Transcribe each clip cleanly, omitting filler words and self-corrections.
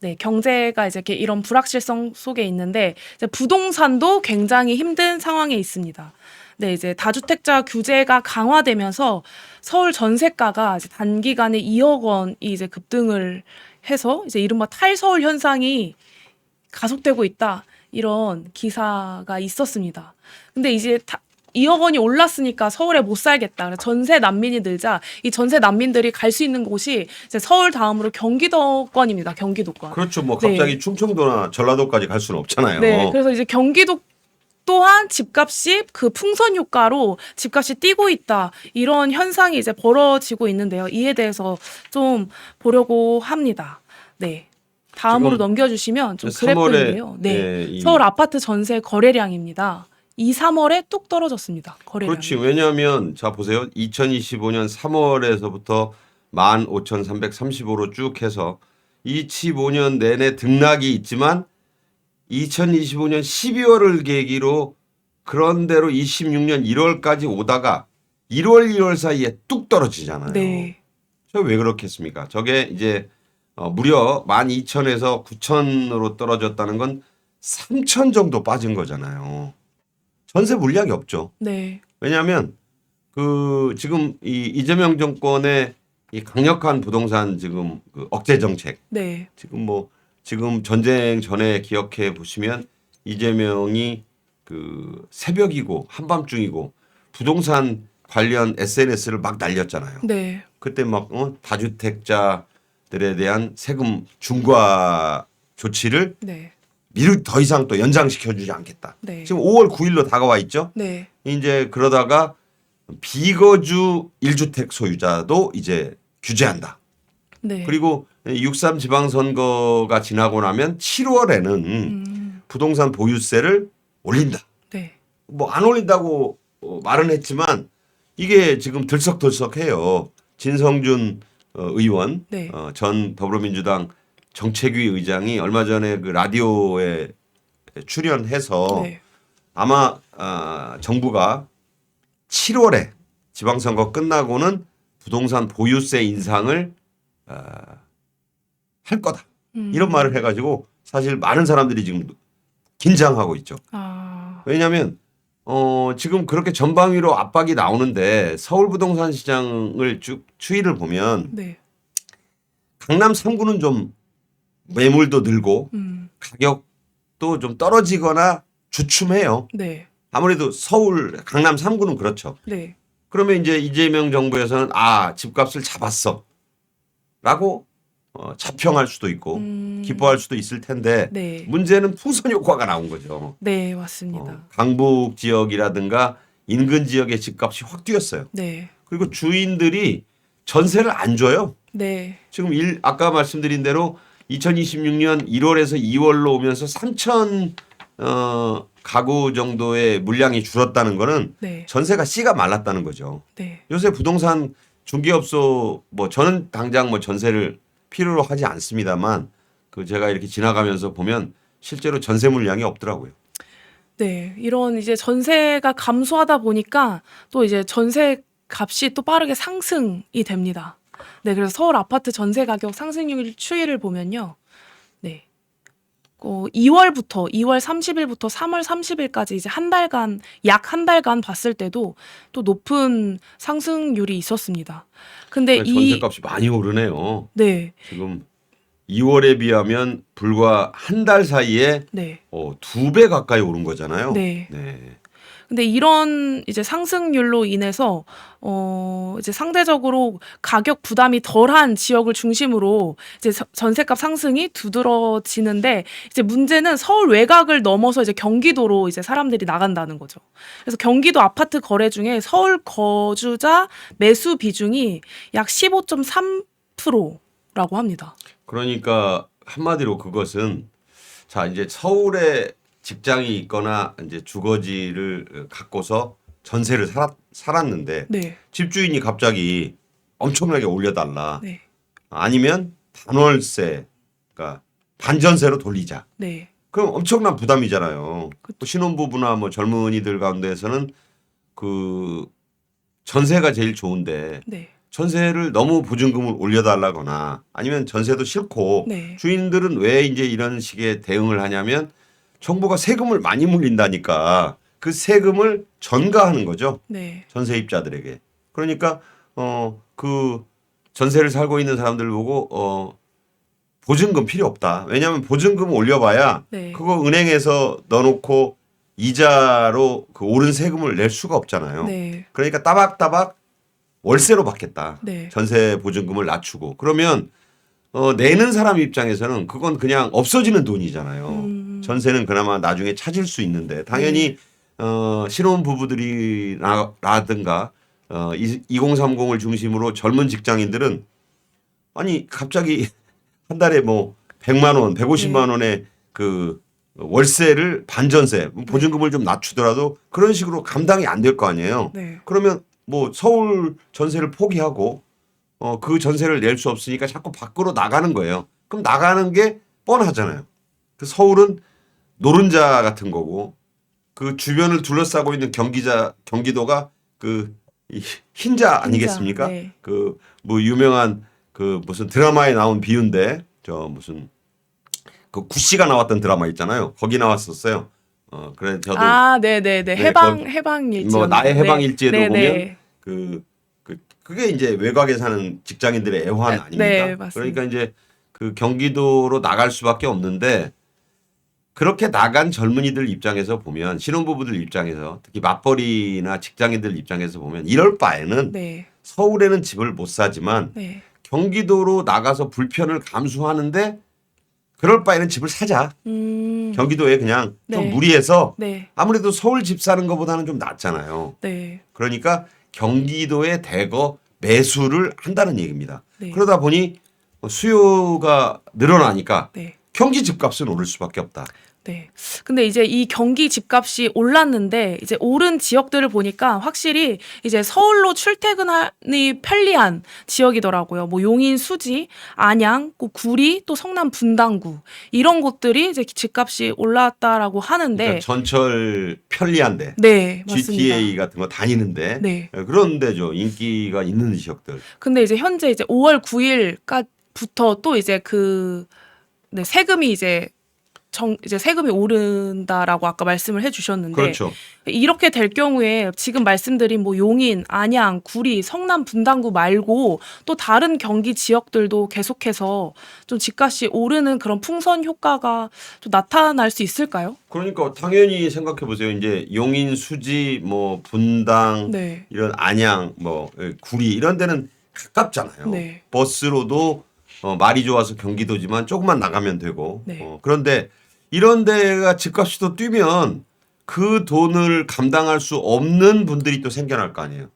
네, 경제가 이제 이렇게 이런 불확실성 속에 있는데 이제 부동산도 굉장히 힘든 상황에 있습니다. 네, 이제 다주택자 규제가 강화되면서 서울 전세가가 이제 단기간에 2억 원이 이제 급등을 해서 이제 이른바 탈서울 현상이 가속되고 있다. 이런 기사가 있었습니다. 근데 이제 2억 원이 올랐으니까 서울에 못 살겠다. 그래서 전세 난민이 늘자 이 전세 난민들이 갈 수 있는 곳이 이제 서울 다음으로 경기도권입니다. 경기도권. 그렇죠. 뭐 갑자기 네. 충청도나 전라도까지 갈 수는 없잖아요. 네. 그래서 이제 경기도 또한 집값이 그 풍선 효과로 집값이 뛰고 있다. 이런 현상이 이제 벌어지고 있는데요. 이에 대해서 좀 보려고 합니다. 네. 다음으로 지금 넘겨주시면 좀 3월에 그래프인데요. 네. 서울 아파트 전세 거래량입니다. 2, 3월에 뚝 떨어졌습니다. 거래량이. 그렇지. 왜냐하면 자 보세요. 2025년 3월에서부터 15,335로 쭉 해서 25년 내내 등락이 있지만 2025년 12월을 계기로 그런대로 26년 1월까지 오다가 1월 2월 사이에 뚝 떨어지잖아요. 네. 저 왜 그렇겠습니까? 저게 이제 무려 12,000에서 9,000으로 떨어졌다는 건 3,000 정도 빠진 거잖아요. 전세 물량이 없죠. 네. 왜냐하면 그 지금 이 이재명 정권의 이 강력한 부동산 지금 그 억제 정책 네. 지금 전쟁 전에 기억해 보시면 이재명이 그 새벽이고 한밤중이고 부동산 관련 SNS를 막 날렸잖아요. 네. 그때 막 다주택자들에 대한 세금 중과 조치를 네. 더 이상 또 연장시켜주지 않겠다. 네. 지금 5월 9일로 다가와 있죠. 네. 이제 그러다가 비거주 1주택 소유자도 이제 규제한다. 네. 그리고 6.3 지방선거가 지나고 나면 7월에는 부동산 보유세를 올린다. 네. 뭐 안 올린다고 말은 했지만 이게 지금 들썩들썩해요. 진성준 의원 네. 전 더불어민주당 정책위 의장이 얼마 전에 그 라디오에 출연해서 네. 아마 정부가 7월에 지방선거 끝나고는 부동산 보유세 인상을 할 거다. 이런 말을 해가지고 사실 많은 사람들이 지금 긴장하고 있죠. 왜냐하면 지금 그렇게 전방위로 압박이 나오는데 서울 부동산 시장을 쭉 추이를 보면 네. 강남 3구는 좀 매물도 늘고 가격도 좀 떨어지거나 주춤해요. 네. 아무래도 서울 강남 3구는 그렇죠. 네. 그러면 이제 이재명 정부에서는 집값을 잡았어 라고 자평할 수도 있고 기뻐할 수도 있을 텐데 네. 문제는 풍선 효과가 나온 거죠. 네, 맞습니다. 강북 지역이라든가 인근 지역의 집값이 확 뛰었어요. 네. 그리고 주인들이 전세를 안 줘요. 네. 지금 아까 말씀드린 대로 2026년 1월에서 2월로 오면서 3천 가구 정도의 물량이 줄었다는 거는 네. 전세가 씨가 말랐다는 거죠. 네. 요새 부동산 중개업소 저는 당장 전세를 필요로 하지 않습니다만 그 제가 이렇게 지나가면서 보면 실제로 전세 물량이 없더라고요. 네. 이런 이제 전세가 감소하다 보니까 또 이제 전세 값이 또 빠르게 상승이 됩니다. 네. 그래서 서울 아파트 전세 가격 상승률 추이를 보면요. 네. 2월부터 2월 30일부터 3월 30일까지 이제 약 한 달간 봤을 때도 또 높은 상승률이 있었습니다. 근데 전세값이 많이 오르네요. 네. 지금 2월에 비하면 불과 한 달 사이에 네. 2배 가까이 오른 거잖아요. 네. 네. 근데 이런 이제 상승률로 인해서 이제 상대적으로 가격 부담이 덜한 지역을 중심으로 이제 전세값 상승이 두드러지는데 이제 문제는 서울 외곽을 넘어서 이제 경기도로 이제 사람들이 나간다는 거죠. 그래서 경기도 아파트 거래 중에 서울 거주자 매수 비중이 약 15.3%라고 합니다. 그러니까 한마디로 그것은 자 이제 서울에 직장이 있거나 이제 주거지를 갖고서 전세를 살았는데 네. 집주인이 갑자기 엄청나게 올려달라. 네. 아니면 반월세, 그러니까 반전세로 돌리자. 네. 그럼 엄청난 부담이잖아요. 신혼부부나 젊은이들 가운데에서는 그 전세가 제일 좋은데 네. 전세를 너무 보증금을 올려달라거나 아니면 전세도 싫고 네. 주인들은 왜 이제 이런 식의 대응을 하냐면 정부가 세금을 많이 물린다니까 그 세금을 전가하는 거죠. 네. 전세입자들에게. 그러니까 그 전세를 살고 있는 사람들 보고 보증금 필요 없다. 왜냐하면 보증금 올려봐야 네. 그거 은행에서 넣어놓고 이자로 그 오른 세금을 낼 수가 없잖아요. 네. 그러니까 따박따박 월세로 받겠다. 네. 전세 보증금을 낮추고 그러면 내는 사람 입장에서는 그건 그냥 없어지는 돈이잖아요. 전세는 그나마 나중에 찾을 수 있는데 당연히 신혼 부부들이라든가 2030을 중심으로 젊은 직장인들은 아니 갑자기 한 달에 뭐 100만 원, 150만 원의 그 월세를 반전세 보증금을 좀 낮추더라도 그런 식으로 감당이 안 될 거 아니에요. 네. 그러면 뭐 서울 전세를 포기하고 그 전세를 낼 수 없으니까 자꾸 밖으로 나가는 거예요. 그럼 나가는 게 뻔하잖아요. 그 서울은 노른자 같은 거고 그 주변을 둘러싸고 있는 경기도가 그 흰자 아니겠습니까? 네. 그 뭐 유명한 그 무슨 드라마에 나온 비유인데 저 무슨 그 구씨가 나왔던 드라마 있잖아요. 거기 나왔었어요. 그래 저도 네네네. 네, 해방일지. 뭐 나의 해방일지에도 네. 보면 그게 이제 외곽에 사는 직장인들의 애환 아닙니까? 네, 맞습니다. 그러니까 이제 그 경기도로 나갈 수밖에 없는데 그렇게 나간 젊은이들 입장에서 보면 신혼부부들 입장에서 특히 맞벌이나 직장인들 입장에서 보면 이럴 바에는 네. 서울에는 집을 못 사지만 네. 경기도로 나가서 불편을 감수하는데 그럴 바에는 집을 사자. 경기도에 그냥 좀 네. 무리해서 네. 아무래도 서울 집 사는 것보다는 좀 낫잖아요. 네. 그러니까 경기도에 대거 매수를 한다는 얘기입니다. 네. 그러다 보니 수요가 늘어나니까 네. 경기 집값은 오를 수밖에 없다. 네. 근데 이제 이 경기 집값이 올랐는데 이제 오른 지역들을 보니까 확실히 이제 서울로 출퇴근이 편리한 지역이더라고요. 뭐 용인, 수지, 안양, 또 구리, 또 성남 분당구 이런 곳들이 이제 집값이 올랐다라고 하는데 그러니까 전철 편리한데 네, 맞습니다. GTA 같은 거 다니는데 네. 그런 데죠. 인기가 있는 지역들. 근데 이제 현재 이제 5월 9일부터 또 이제 네, 세금이 이제 세금이 오른다라고 아까 말씀을 해주셨는데 그렇죠. 이렇게 될 경우에 지금 말씀드린 뭐 용인, 안양, 구리, 성남 분당구 말고 또 다른 경기 지역들도 계속해서 좀 집값이 오르는 그런 풍선 효과가 좀 나타날 수 있을까요? 그러니까 당연히 생각해 보세요. 이제 용인, 수지, 뭐 분당, 네. 이런 안양, 뭐 구리 이런 데는 가깝잖아요. 네. 버스로도 말이 좋아서 경기도지만 조금만 나가면 되고. 네. 그런데 이런 데가 집값이 또 뛰면 그 돈을 감당할 수 없는 분들이 또 생겨날 거 아니에요.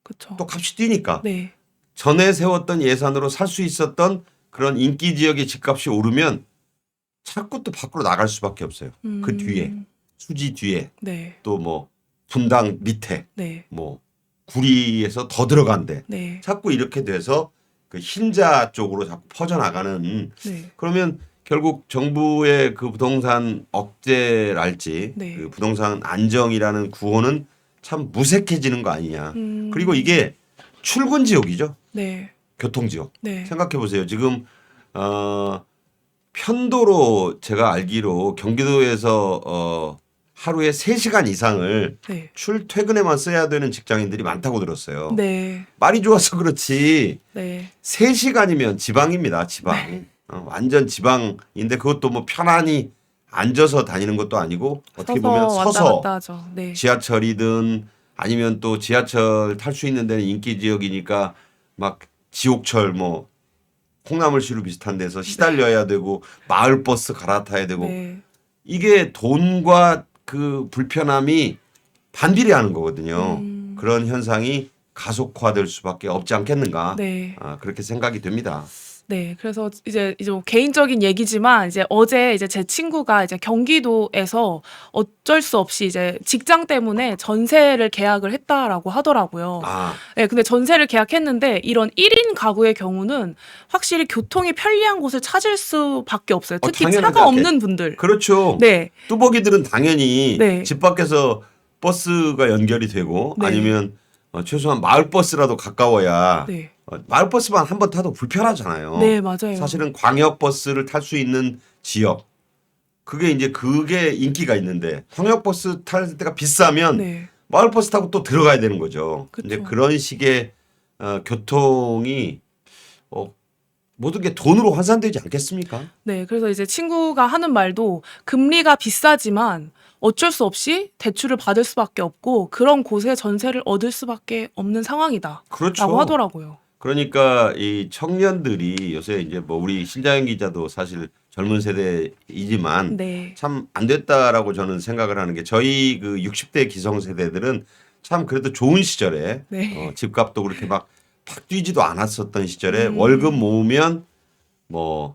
그렇죠. 또 값이 뛰니까. 네. 전에 세웠던 예산으로 살 수 있었던 그런 인기 지역의 집값이 오르면 자꾸 또 밖으로 나갈 수밖에 없어요. 그 뒤에 수지 뒤에 네. 또 뭐 분당 밑에 네. 뭐 구리에서 더 들어간대. 네. 자꾸 이렇게 돼서 그 흰자 쪽으로 자꾸 퍼져나가는 네. 그러면 결국 정부의 그 부동산 억제랄지 네. 그 부동산 안정이라는 구호는 참 무색해지는 거 아니냐. 그리고 이게 출근 지역이죠. 네. 교통 지역. 네. 생각해 보세요. 지금 편도로 제가 알기로 경기도에서 하루에 3시간 이상을 네. 출퇴근에만 써야 되는 직장인들이 많다고 들었어요. 네. 말이 좋아서 그렇지 네. 3시간이면 지방입니다. 지방. 완전 지방인데 그것도 뭐 편안히 앉아서 다니는 것도 아니고 어떻게 보면 왔다 서서 갔다 하죠. 네. 지하철이든 아니면 또 지하철 탈 수 있는 데는 인기 지역이니까 막 지옥철 뭐 콩나물시루 비슷한 데서 시달려야 되고 마을버스 갈아타야 되고 네. 이게 돈과 그 불편함이 반비례하는 거거든요. 그런 현상이 가속화될 수밖에 없지 않겠는가. 네. 그렇게 생각이 됩니다. 네, 그래서 이제 뭐 개인적인 얘기지만 이제 어제 이제 제 친구가 이제 경기도에서 어쩔 수 없이 이제 직장 때문에 전세를 계약을 했다라고 하더라고요. 네, 근데 전세를 계약했는데 이런 1인 가구의 경우는 확실히 교통이 편리한 곳을 찾을 수밖에 없어요. 특히 차가 없는 분들. 그렇죠. 네. 뚜벅이들은 당연히 네. 집 밖에서 버스가 연결이 되고 네. 아니면 최소한 마을버스라도 가까워야 네. 마을버스만 한 번 타도 불편하잖아요. 네, 맞아요. 사실은 광역버스를 탈 수 있는 지역 그게 인기가 있는데 광역버스 탈 때가 비싸면 네. 마을버스 타고 또 들어가야 되는 거죠. 그쵸. 이제 그런 식의 교통이 모든 게 돈으로 환산되지 않겠습니까? 네, 그래서 이제 친구가 하는 말도 금리가 비싸지만 어쩔 수 없이 대출을 받을 수밖에 없고 그런 곳에 전세를 얻을 수밖에 없는 상황이다. 그렇죠. 라고 하더라고요. 그러니까 이 청년들이 요새 이제 뭐 우리 신자영 기자도 사실 젊은 세대이지만 네. 참 안 됐다라고 저는 생각을 하는 게 저희 그 60대 기성 세대들은 참 그래도 좋은 시절에 네. 집값도 그렇게 막 뛰지도 않았었던 시절에 월급 모으면 뭐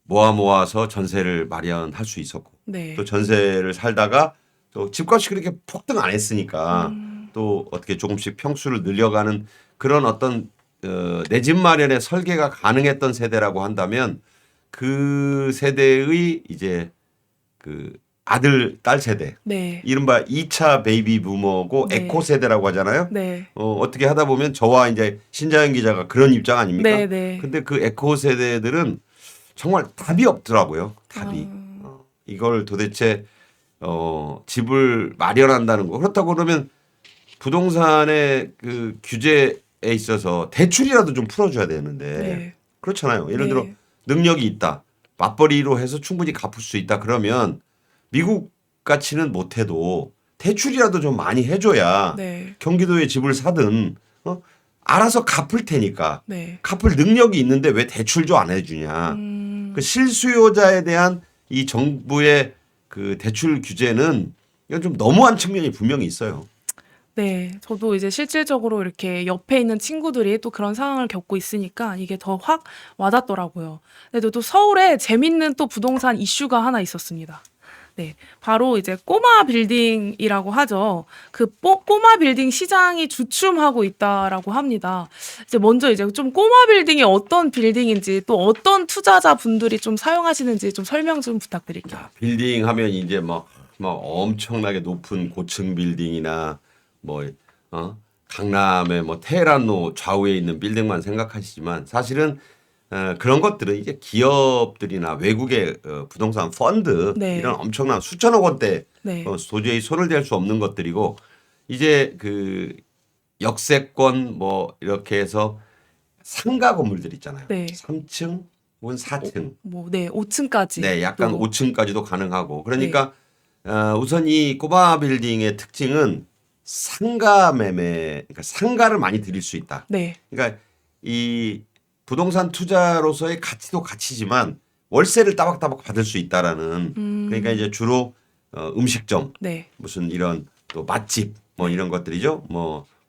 모아서 전세를 마련할 수 있었고 네. 또 전세를 살다가 또 집값이 그렇게 폭등 안 했으니까 또 어떻게 조금씩 평수를 늘려가는 그런 어떤 내 집 마련의 설계가 가능했던 세대라고 한다면 그 세대의 이제 그 아들 딸 세대 네. 이른바 2차 베이비 부머고 네. 에코 세대라고 하잖아요. 네. 어떻게 하다 보면 저와 이제 신자영 기자가 그런 입장 아닙니까? 네, 네. 근데 그 에코 세대들은 정말 답이 없더라고요. 답이. 이걸 도대체 집을 마련한다는 거. 그렇다고 그러면 부동산의 그 규제에 있어서 대출이라도 좀 풀어줘야 되는데 네. 그렇잖아요. 예를 네. 들어 능력이 있다. 맞벌이로 해서 충분히 갚을 수 있다. 그러면 미국 같이는 못해도 대출이라도 좀 많이 해줘야 네. 경기도에 집을 사든 알아서 갚을 테니까 네. 갚을 능력이 있는데 왜 대출도 안 해주냐. 그 실수요자에 대한 이 정부의 그 대출 규제는 이건 좀 너무한 측면이 분명히 있어요. 네, 저도 이제 실질적으로 이렇게 옆에 있는 친구들이 또 그런 상황을 겪고 있으니까 이게 더 확 와닿더라고요. 근데 또 서울에 재밌는 또 부동산 이슈가 하나 있었습니다. 네, 바로 이제 꼬마 빌딩이라고 하죠. 그 꼬마 빌딩 시장이 주춤하고 있다라고 합니다. 이제 먼저 이제 좀 꼬마 빌딩이 어떤 빌딩인지 또 어떤 투자자분들이 좀 사용하시는지 좀 설명 좀 부탁드릴게요. 빌딩 하면 이제 막 엄청나게 높은 고층 빌딩이나 강남의 테헤란로 좌우에 있는 빌딩만 생각하시지만 사실은 그런 것들은 이제 기업들이나 외국의 부동산 펀드 네. 이런 엄청난 수천억 원대 네. 도저히 손을 댈 수 없는 것들이고 이제 그 역세권 이렇게 해서 상가 건물들 있잖아요. 네. 3층 혹은 4층. 네, 5층까지. 네, 약간 또. 5층까지도 가능하고. 그러니까 우선 이 꼬마 빌딩의 특징은 상가 매매, 그러니까 상가를 많이 들일 수 있다. 네. 그러니까 이 부동산 투자로서의 가치도 가치지만 월세를 따박따박 받을 수 있다라는 그러니까 이제 주로 음식점, 네. 무슨 이런 또 맛집 이런 것들이죠.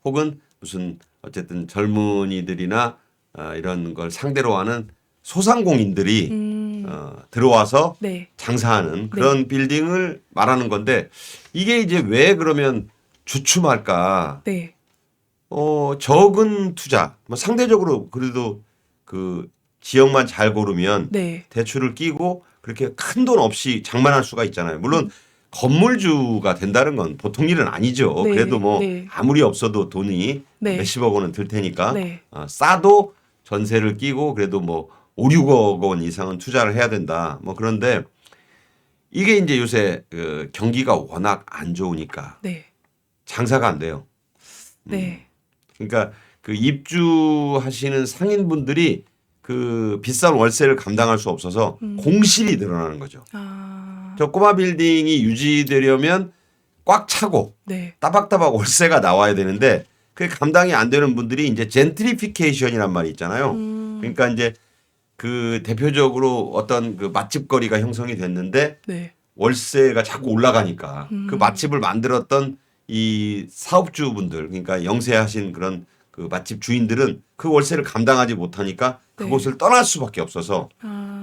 혹은 무슨 어쨌든 젊은이들이나 이런 걸 상대로 하는 소상공인들이 들어와서 네. 장사하는 그런 빌딩을 말하는 건데 이게 이제 왜 그러면 주춤할까? 네. 적은 투자, 상대적으로 그래도 그 지역만 잘 고르면 네. 대출을 끼고 그렇게 큰 돈 없이 장만할 수가 있잖아요. 물론 건물주가 된다는 건 보통 일은 아니죠. 네. 그래도 네. 아무리 없어도 돈이 네. 몇십억 원은 들 테니까 네. 싸도 전세를 끼고 그래도 5, 6억 원 이상은 투자를 해야 된다. 그런데 이게 이제 요새 그 경기가 워낙 안 좋으니까 네. 장사가 안 돼요. 네. 그러니까 그 입주하시는 상인분들이 그 비싼 월세를 감당할 수 없어서 공실이 늘어나는 거죠. 저 꼬마 빌딩이 유지되려면 꽉 차고 네. 따박따박 월세가 나와야 되는데 그게 감당이 안 되는 분들이 이제 젠트리피케이션이란 말이 있잖아요. 그러니까 이제 그 대표적으로 어떤 그 맛집 거리가 형성이 됐는데 네. 월세가 자꾸 올라가니까 그 맛집을 만들었던 이 사업주분들 그러니까 영세하신 그런 그 맛집 주인들은 그 월세를 감당하지 못하니까 그곳을 떠날 수밖에 없어서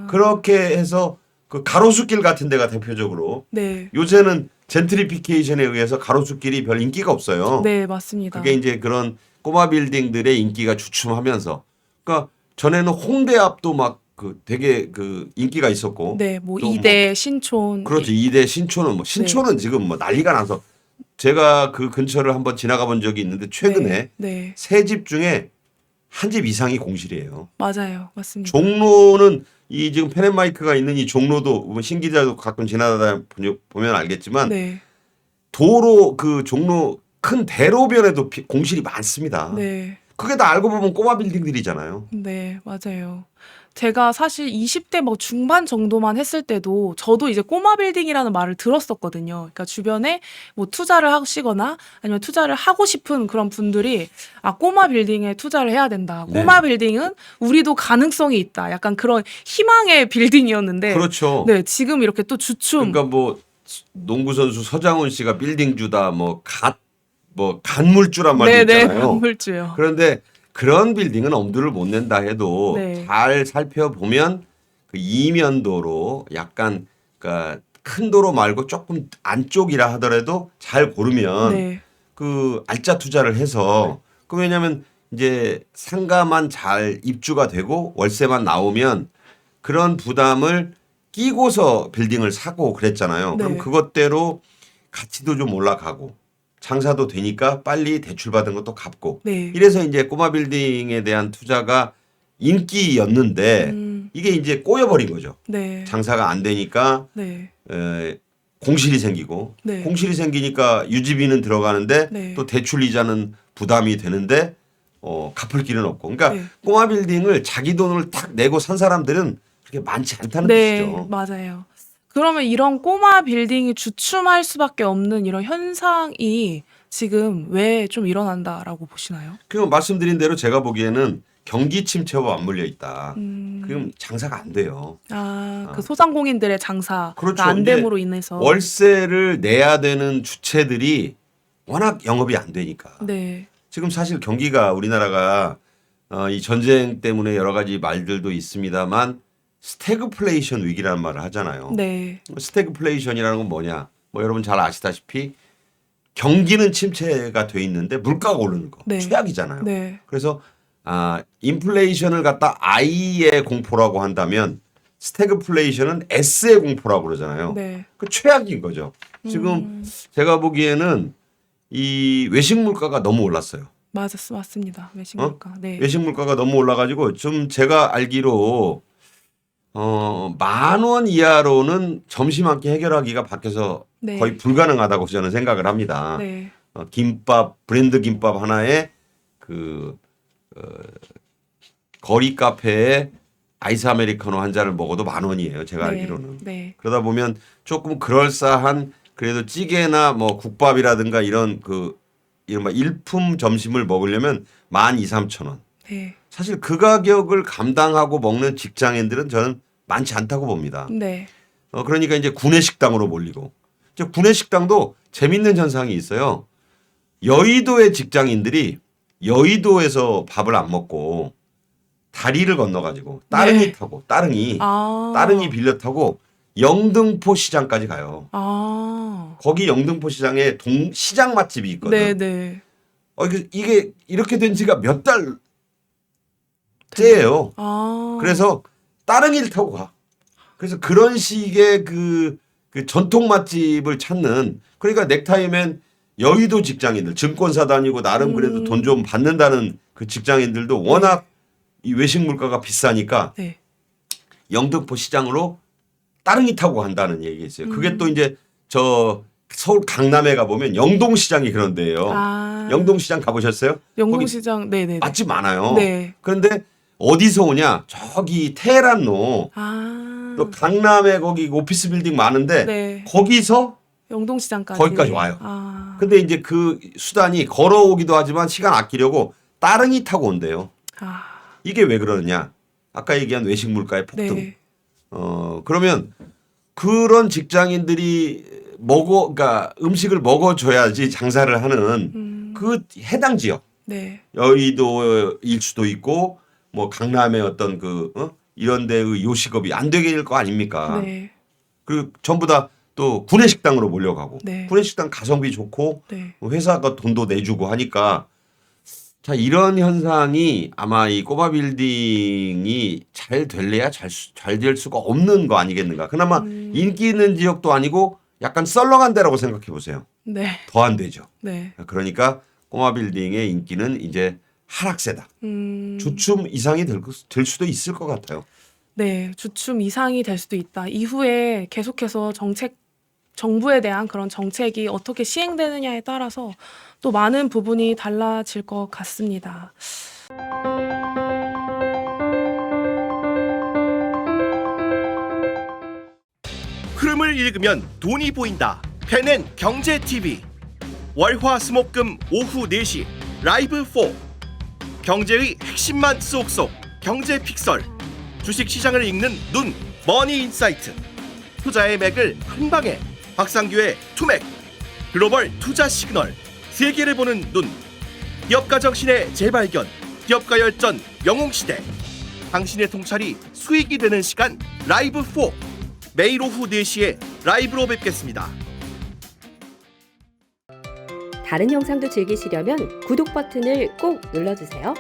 그렇게 해서 그 가로수길 같은 데가 대표적으로 네. 요새는 젠트리피케이션에 의해서 가로수길이 별 인기가 없어요. 네, 맞습니다. 그게 이제 그런 꼬마 빌딩들의 인기가 주춤하면서 그러니까 전에는 홍대 앞도 막 그 되게 그 인기가 있었고 네, 또 이대 신촌. 그렇죠. 이대 신촌은 신촌은 지금 난리가 나서 제가 그 근처를 한번 지나가 본 적이 있는데 최근에 네. 세 집 중에 한 집 이상이 공실이에요. 맞아요. 맞습니다. 종로는 이 지금 펜앤마이크가 있는 이 종로도 뭐 신 기자도 가끔 지나다 보면 알겠지만 네. 도로 그 종로 큰 대로변에도 공실이 많습니다. 네. 그게 다 알고 보면 꼬마 빌딩들이잖아요. 네, 맞아요. 제가 사실 20대 뭐 중반 정도만 했을 때도 저도 이제 꼬마 빌딩이라는 말을 들었었거든요. 그러니까 주변에 뭐 투자를 하시거나 아니면 투자를 하고 싶은 그런 분들이 아, 꼬마 빌딩에 투자를 해야 된다. 꼬마 빌딩은 우리도 가능성이 있다. 약간 그런 희망의 빌딩이었는데. 그렇죠. 네, 지금 이렇게 또 주춤. 그러니까 뭐 농구 선수 서장훈 씨가 빌딩주다 뭐 간물주란 말도 네네, 있잖아요. 건물주요. 그런데 그런 빌딩은 엄두를 못 낸다 해도 네. 잘 살펴보면 그 이면도로 약간 그러니까 큰 도로 말고 조금 안쪽이라 하더라도 잘 고르면 네. 그 알짜 투자를 해서 그 왜냐하면 이제 상가만 잘 입주가 되고 월세만 나오면 그런 부담을 끼고서 빌딩을 사고 그랬잖아요. 네. 그럼 그것대로 가치도 좀 올라가고 장사도 되니까 빨리 대출받은 것도 갚고 네. 이래서 이제 꼬마 빌딩에 대한 투자가 인기였는데 이게 이제 꼬여버린 거죠. 네. 장사가 안 되니까 네. 공실이 생기고 네. 공실이 생기니까 유지비는 들어가는데 네. 또 대출 이자는 부담이 되는데 갚을 길은 없고 그러니까 네. 꼬마 빌딩을 자기 돈을 탁 내고 산 사람들은 그렇게 많지 않다는 네, 뜻이죠. 맞아요. 그러면 이런 꼬마 빌딩이 주춤할 수밖에 없는 이런 현상이 지금 왜 좀 일어난다라고 보시나요? 그 말씀드린 대로 제가 보기에는 경기 침체와 맞물려 있다. 그럼 장사가 안 돼요. 그 소상공인들의 장사가 그렇죠. 안 이제 됨으로 인해서. 월세를 내야 되는 주체들이 워낙 영업이 안 되니까. 네, 지금 사실 경기가 우리나라가 이 전쟁 때문에 여러 가지 말들도 있습니다만 스태그플레이션 위기라는 말을 하잖아요. 네, 스태그플레이션이라는 건 뭐냐? 뭐 여러분 잘 아시다시피 경기는 침체가 돼 있는데 물가가 오르는 거 네. 최악이잖아요. 네, 그래서 인플레이션을 갖다 I의 공포라고 한다면 스태그플레이션은 S의 공포라고 그러잖아요. 네, 그 최악인 거죠. 지금 제가 보기에는 이 외식 물가가 너무 올랐어요. 맞습니다. 외식물가. 네, 외식 물가가 너무 올라가지고 좀 제가 알기로 10,000원 이하로는 점심 한 끼 해결하기가 밖에서 네. 거의 불가능하다고 저는 생각을 합니다. 네, 김밥 브랜드 김밥 하나에 그 거리 카페에 아이스 아메리카노 한 잔을 먹어도 10,000원이에요. 제가 네, 알기로는. 네, 그러다 보면 조금 그럴싸한 그래도 찌개나 뭐 국밥이라든가 이런 이른바 일품 점심을 먹으려면 12,000-13,000원. 네, 사실 그 가격을 감당하고 먹는 직장인들은 저는 많지 않다고 봅니다. 네, 그러니까 이제 구내식당으로 몰리고 이제 구내식당도 재밌는 현상이 있어요. 여의도의 직장인들이 여의도에서 밥을 안 먹고 다리를 건너가지고 따릉이 타고 따릉이 빌려 타고 영등포 시장까지 가요. 거기 영등포 시장에 시장 맛집이 있거든. 네, 네. 이게 이렇게 된 지가 몇 달째예요. 그래서 따릉이를 타고 가. 그래서 그런 식의 그 전통 맛집을 찾는 그러니까 넥타이맨 여의도 직장인들 증권사 다니고 나름 그래도 돈 좀 받는다는 그 직장인들도 워낙 이 외식 물가가 비싸니까 네. 영등포 시장으로 따릉이 타고 간다는 얘기가 있어요. 그게 또 이제 저 서울 강남에 가보면 영동시장이 그런 데예요. 영동시장 가보셨어요? 영동시장 네네 맛집 많아요. 네. 그런데 어디서 오냐? 저기 테헤란로 또 강남에 거기 오피스 빌딩 많은데 네. 거기서 영동시장까지 거기까지 와요. 근데 이제 그 수단이 걸어오기도 하지만 시간 아끼려고 따릉이 타고 온대요. 이게 왜 그러느냐? 아까 얘기한 외식 물가의 폭등. 네. 그러면 그런 직장인들이 그러니까 음식을 먹어줘야지 장사를 하는 그 해당 지역. 네. 여의도일 수도 있고 뭐 강남의 어떤 이런 데의 요식업이 안 되게 될 거 아닙니까? 네. 그리고 전부 다 또 구내식당으로 몰려가고 네. 구내식당 가성비 좋고 네. 회사가 돈도 내주고 하니까 자 이런 현상이 아마 이 꼬마 빌딩이 잘 될래야 잘 될 수가 없는 거 아니겠는가. 그나마 인기 있는 지역도 아니고 약간 썰렁한 데라고 생각해 보세요. 네. 더 안 되죠. 네. 그러니까 꼬마 빌딩의 인기는 이제 하락세다. 주춤 이상이 될 수도 있을 것 같아요. 네, 주춤 이상이 될 수도 있다. 이후에 계속해서 정부에 대한 그런 정책이 어떻게 시행되느냐에 따라서 또 많은 부분이 달라질 것 같습니다. 흐름을 읽으면 돈이 보인다. 펜앤 경제 TV. 월화수목금 오후 4시 라이브 4. 경제의 핵심만 쏙쏙 경제 픽설. 주식 시장을 읽는 눈 머니 인사이트. 투자의 맥을 한 방에 박상규의 투맥. 글로벌 투자 시그널. 세계를 보는 눈. 기업가 정신의 재발견. 기업가 열전 영웅시대. 당신의 통찰이 수익이 되는 시간 라이브 4. 매일 오후 4시에 라이브로 뵙겠습니다. 다른 영상도 즐기시려면 구독 버튼을 꼭 눌러주세요.